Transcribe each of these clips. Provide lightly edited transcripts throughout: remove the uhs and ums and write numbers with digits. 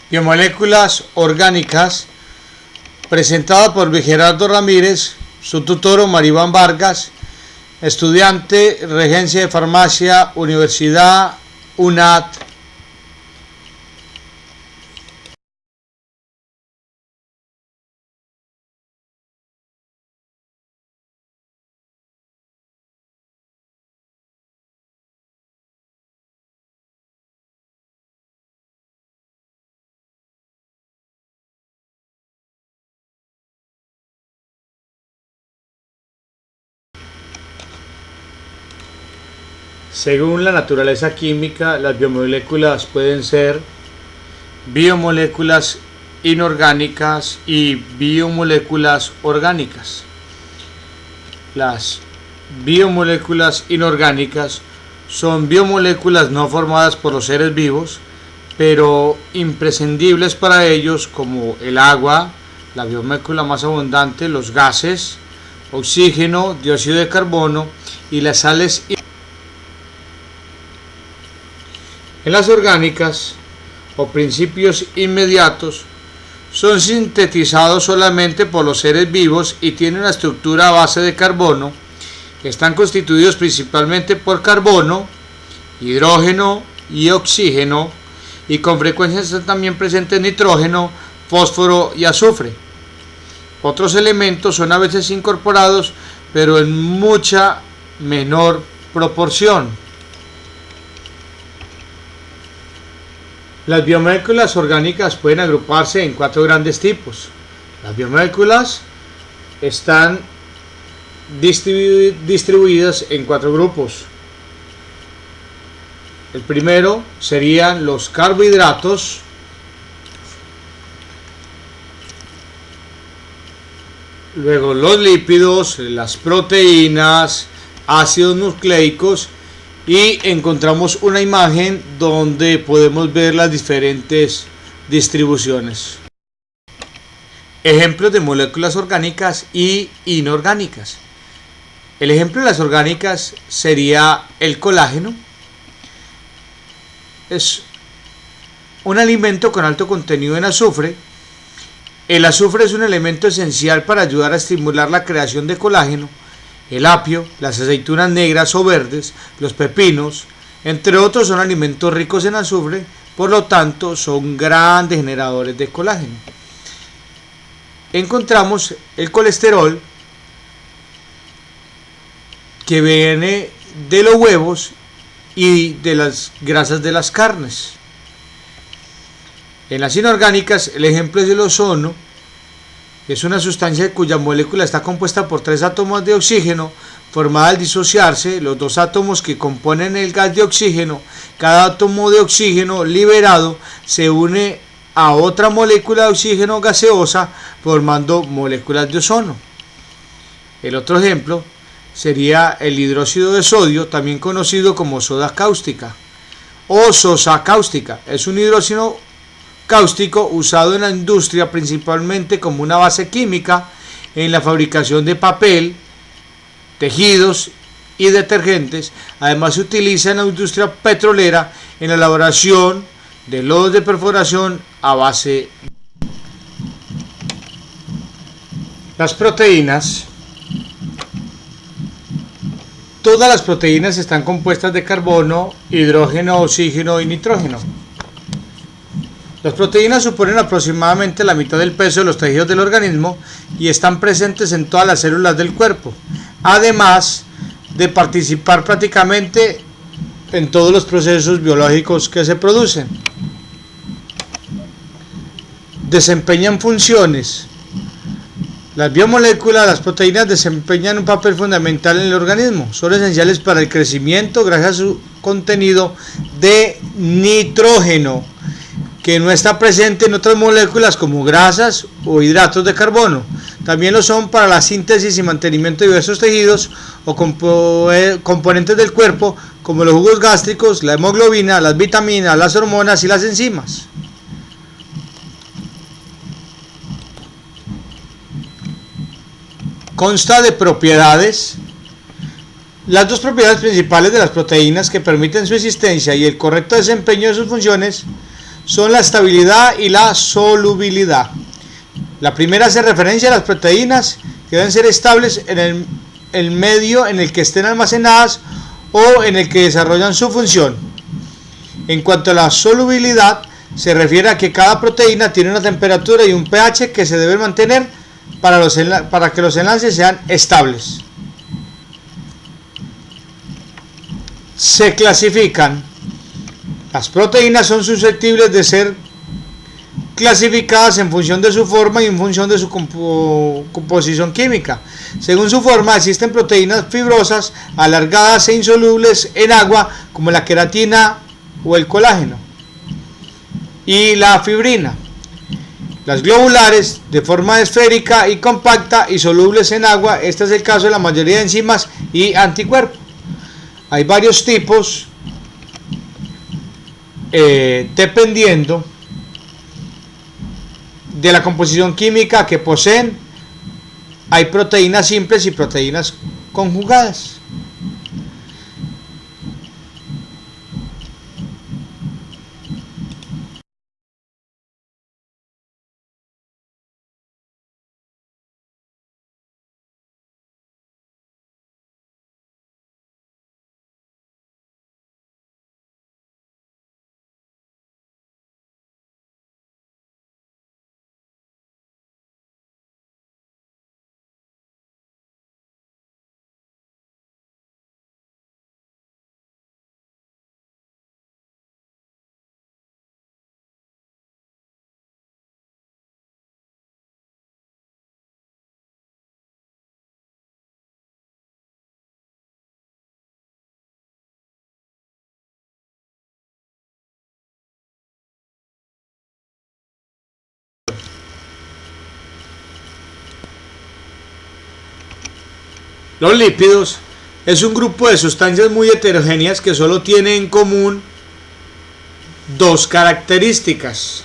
Biomoléculas orgánicas, presentada por Luis Gerardo Ramírez, su tutor Maribán Vargas, estudiante, Regencia de Farmacia, Universidad UNAD. Según la naturaleza química, las biomoléculas pueden ser biomoléculas inorgánicas y biomoléculas orgánicas. Las biomoléculas inorgánicas son biomoléculas no formadas por los seres vivos, pero imprescindibles para ellos, como el agua, la biomolécula más abundante, los gases, oxígeno, dióxido de carbono y las sales. En las orgánicas, o principios inmediatos, son sintetizados solamente por los seres vivos y tienen una estructura a base de carbono. Están constituidos principalmente por carbono, hidrógeno y oxígeno, y con frecuencia están también presentes nitrógeno, fósforo y azufre. Otros elementos son a veces incorporados, pero en mucha menor proporción. Las biomoléculas orgánicas pueden agruparse en 4 grandes tipos. Las biomoléculas están distribuidas en 4 grupos. El primero serían los carbohidratos, luego los lípidos, las proteínas, ácidos nucleicos, y encontramos una imagen donde podemos ver las diferentes distribuciones. Ejemplos de moléculas orgánicas y inorgánicas. El ejemplo de las orgánicas sería el colágeno. Es un alimento con alto contenido en azufre. El azufre es un elemento esencial para ayudar a estimular la creación de colágeno. El apio, las aceitunas negras o verdes, los pepinos, entre otros, son alimentos ricos en azufre, por lo tanto son grandes generadores de colágeno. Encontramos el colesterol, que viene de los huevos y de las grasas de las carnes. En las inorgánicas, el ejemplo es el ozono. Es una sustancia cuya molécula está compuesta por 3 átomos de oxígeno, formada al disociarse los 2 átomos que componen el gas de oxígeno. Cada átomo de oxígeno liberado se une a otra molécula de oxígeno gaseosa, formando moléculas de ozono. El otro ejemplo sería el hidróxido de sodio, también conocido como soda cáustica o sosa cáustica. Es un hidróxido cáustico usado en la industria principalmente como una base química en la fabricación de papel, tejidos y detergentes. Además se utiliza en la industria petrolera en la elaboración de lodos de perforación a base. Las proteínas. Todas las proteínas están compuestas de carbono, hidrógeno, oxígeno y nitrógeno. Las proteínas suponen aproximadamente la mitad del peso de los tejidos del organismo y están presentes en todas las células del cuerpo, además de participar prácticamente en todos los procesos biológicos que se producen. Desempeñan funciones. Las biomoléculas, las proteínas, desempeñan un papel fundamental en el organismo. Son esenciales para el crecimiento gracias a su contenido de nitrógeno, que no está presente en otras moléculas como grasas o hidratos de carbono. También lo son para la síntesis y mantenimiento de diversos tejidos o componentes del cuerpo, como los jugos gástricos, la hemoglobina, las vitaminas, las hormonas y las enzimas. Consta de propiedades. Las 2 propiedades principales de las proteínas que permiten su existencia y el correcto desempeño de sus funciones son la estabilidad y la solubilidad. La primera hace referencia a las proteínas que deben ser estables en el medio en el que estén almacenadas o en el que desarrollan su función. En cuanto a la solubilidad, se refiere a que cada proteína tiene una temperatura y un pH que se deben mantener para que los enlaces sean estables. Se clasifican. Las proteínas son susceptibles de ser clasificadas en función de su forma y en función de su composición química. Según su forma, existen proteínas fibrosas, alargadas e insolubles en agua, como la queratina o el colágeno, y la fibrina. Las globulares, de forma esférica y compacta y solubles en agua. Este es el caso de la mayoría de enzimas y anticuerpos. Hay varios tipos dependiendo de la composición química que poseen. Hay proteínas simples y proteínas conjugadas. Los lípidos es un grupo de sustancias muy heterogéneas que solo tienen en común dos características.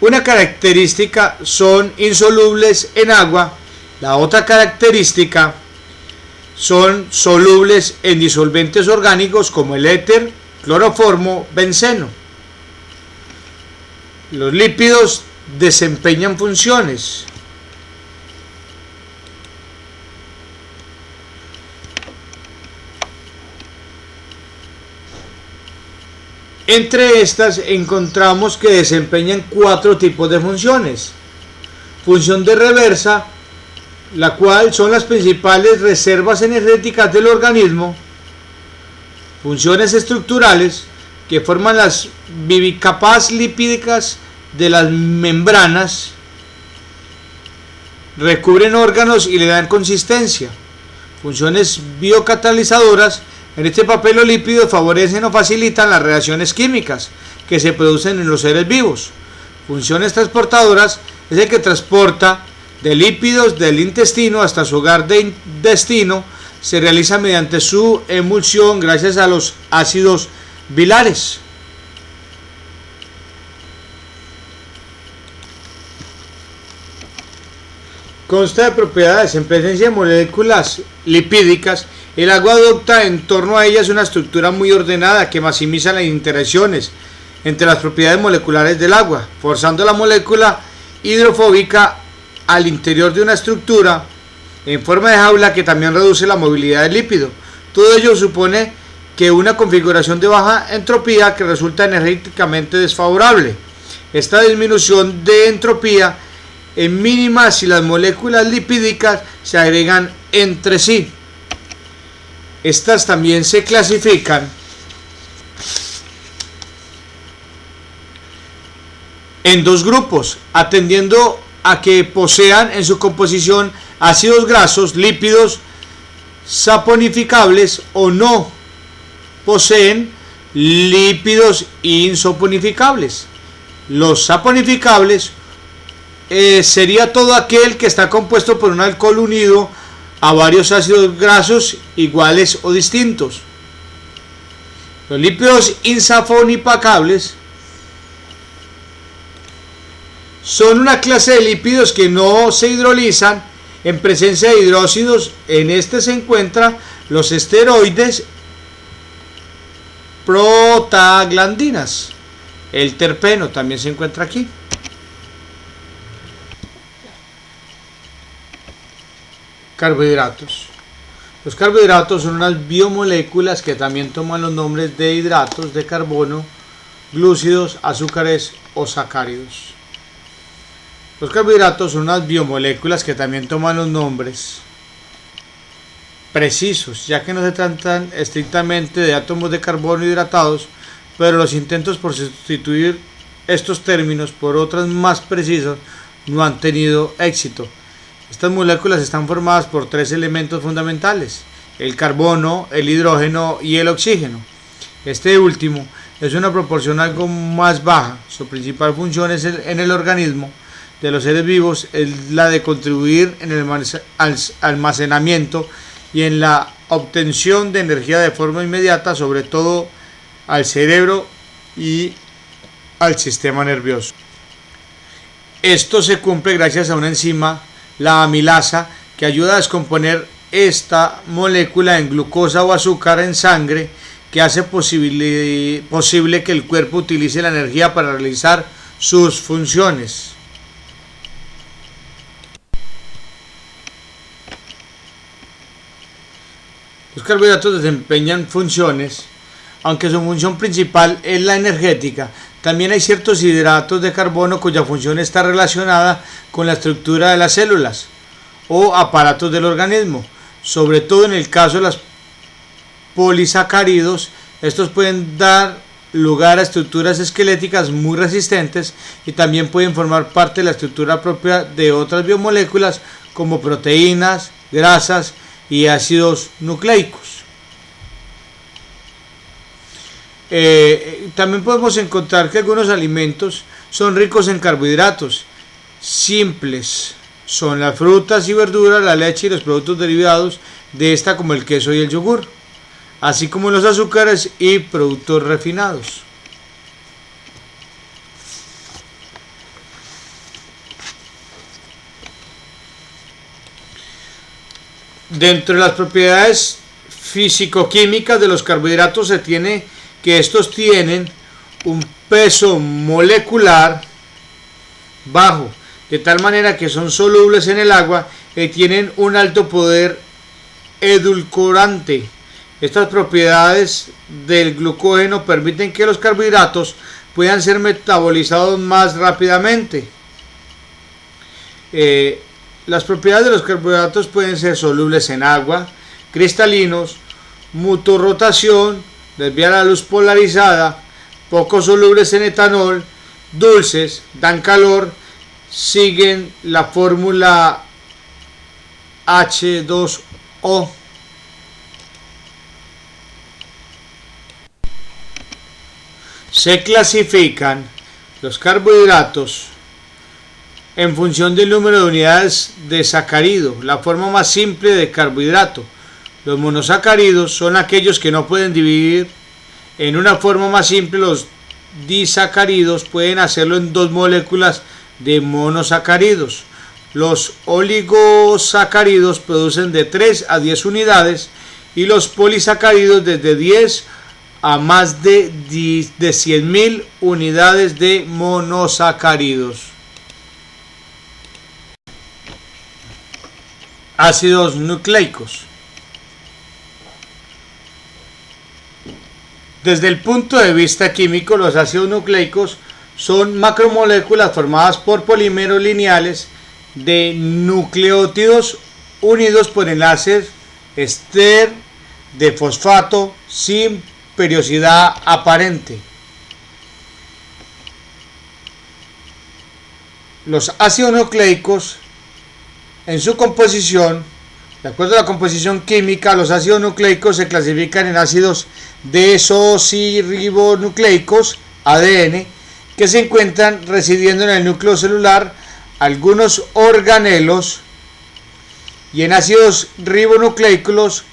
Una característica son insolubles en agua, la otra característica son solubles en disolventes orgánicos como el éter, cloroformo, benceno. Los lípidos desempeñan funciones. Entre estas encontramos que desempeñan 4 tipos de funciones. Función de reversa, la cual son las principales reservas energéticas del organismo. Funciones estructurales, que forman las bicapas lipídicas de las membranas, recubren órganos y le dan consistencia. Funciones biocatalizadoras. En este papel los lípidos favorecen o facilitan las reacciones químicas que se producen en los seres vivos. Funciones transportadoras es el que transporta de lípidos del intestino hasta su hogar de destino. Se realiza mediante su emulsión gracias a los ácidos bilares. Consta de propiedades en presencia de moléculas lipídicas. El agua adopta en torno a ellas una estructura muy ordenada que maximiza las interacciones entre las propiedades moleculares del agua, forzando la molécula hidrofóbica al interior de una estructura en forma de jaula que también reduce la movilidad del lípido. Todo ello supone que una configuración de baja entropía que resulta energéticamente desfavorable. Esta disminución de entropía es mínima si las moléculas lipídicas se agregan entre sí. Estas también se clasifican en 2 grupos, atendiendo a que posean en su composición ácidos grasos, lípidos saponificables o no poseen lípidos insaponificables. Los saponificables sería todo aquel que está compuesto por un alcohol unido a varios ácidos grasos iguales o distintos. Los lípidos insaponificables son una clase de lípidos que no se hidrolizan en presencia de hidróxidos. En este se encuentran los esteroides prostaglandinas. El terpeno también se encuentra aquí. Carbohidratos. Los carbohidratos son unas biomoléculas que también toman los nombres de hidratos de carbono, glúcidos, azúcares o sacáridos. Los carbohidratos son unas biomoléculas que también toman los nombres precisos, ya que no se tratan estrictamente de átomos de carbono hidratados, pero los intentos por sustituir estos términos por otros más precisos no han tenido éxito. Estas moléculas están formadas por tres elementos fundamentales: el carbono, el hidrógeno y el oxígeno. Este último es una proporción algo más baja. Su principal función en el organismo de los seres vivos es la de contribuir en el almacenamiento y en la obtención de energía de forma inmediata, sobre todo al cerebro y al sistema nervioso. Esto se cumple gracias a una enzima, la amilasa, que ayuda a descomponer esta molécula en glucosa o azúcar en sangre, que hace posible que el cuerpo utilice la energía para realizar sus funciones. Los carbohidratos desempeñan funciones, aunque su función principal es la energética. También hay ciertos hidratos de carbono cuya función está relacionada con la estructura de las células o aparatos del organismo, sobre todo en el caso de los polisacáridos. Estos pueden dar lugar a estructuras esqueléticas muy resistentes y también pueden formar parte de la estructura propia de otras biomoléculas como proteínas, grasas y ácidos nucleicos. También podemos encontrar que algunos alimentos son ricos en carbohidratos simples. Son las frutas y verduras, la leche y los productos derivados de esta, como el queso y el yogur, así como los azúcares y productos refinados. Dentro de las propiedades físico-químicas de los carbohidratos se tiene que estos tienen un peso molecular bajo, de tal manera que son solubles en el agua y tienen un alto poder edulcorante. Estas propiedades del glucógeno permiten que los carbohidratos puedan ser metabolizados más rápidamente. Las propiedades de los carbohidratos pueden ser solubles en agua, cristalinos, mutorrotación, desviar la luz polarizada, poco solubles en etanol, dulces, dan calor, siguen la fórmula H2O. Se clasifican los carbohidratos en función del número de unidades de sacárido, la forma más simple de carbohidrato. Los monosacáridos son aquellos que no pueden dividir en una forma más simple. Los disacáridos pueden hacerlo en dos moléculas de monosacáridos. Los oligosacáridos producen de 3 a 10 unidades y los polisacáridos desde 10 a más de 100.000 unidades de monosacáridos. Ácidos nucleicos. Desde el punto de vista químico, los ácidos nucleicos son macromoléculas formadas por polímeros lineales de nucleótidos unidos por enlaces ester de fosfato sin periodicidad aparente. Los ácidos nucleicos, en su composición, de acuerdo a la composición química, los ácidos nucleicos se clasifican en ácidos desoxirribonucleicos, ADN, que se encuentran residiendo en el núcleo celular, algunos organelos, y en ácidos ribonucleicos,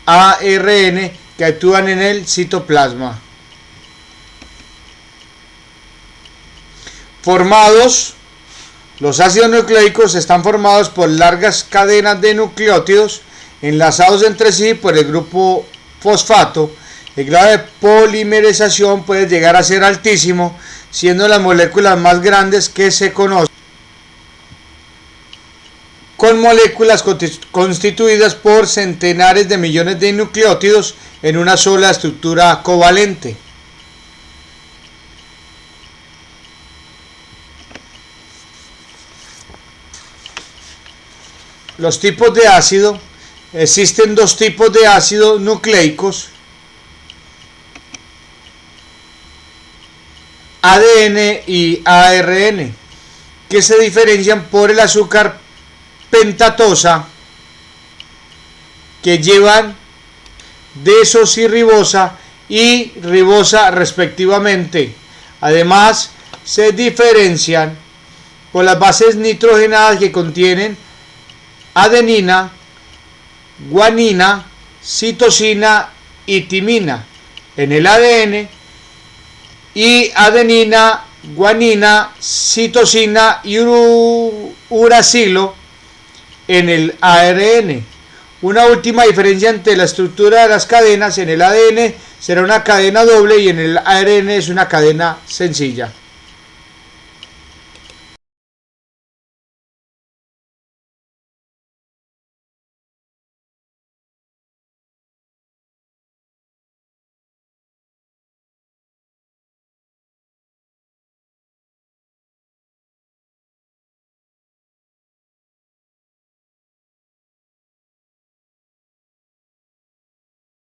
ARN, que actúan en el citoplasma. Los ácidos nucleicos están formados por largas cadenas de nucleótidos enlazados entre sí por el grupo fosfato El grado de polimerización puede llegar a ser altísimo, siendo las moléculas más grandes que se conocen, con moléculas constituidas por centenares de millones de nucleótidos en una sola estructura covalente. Los tipos de ácido. Existen dos tipos de ácidos nucleicos: ADN y ARN, que se diferencian por el azúcar pentatosa que llevan desoxirribosa y ribosa respectivamente. Además, se diferencian por las bases nitrogenadas que contienen adenina, guanina, citosina y timina en el ADN y adenina, guanina, citosina y uracilo en el ARN. Una última diferencia entre la estructura de las cadenas: en el ADN será una cadena doble y en el ARN es una cadena sencilla.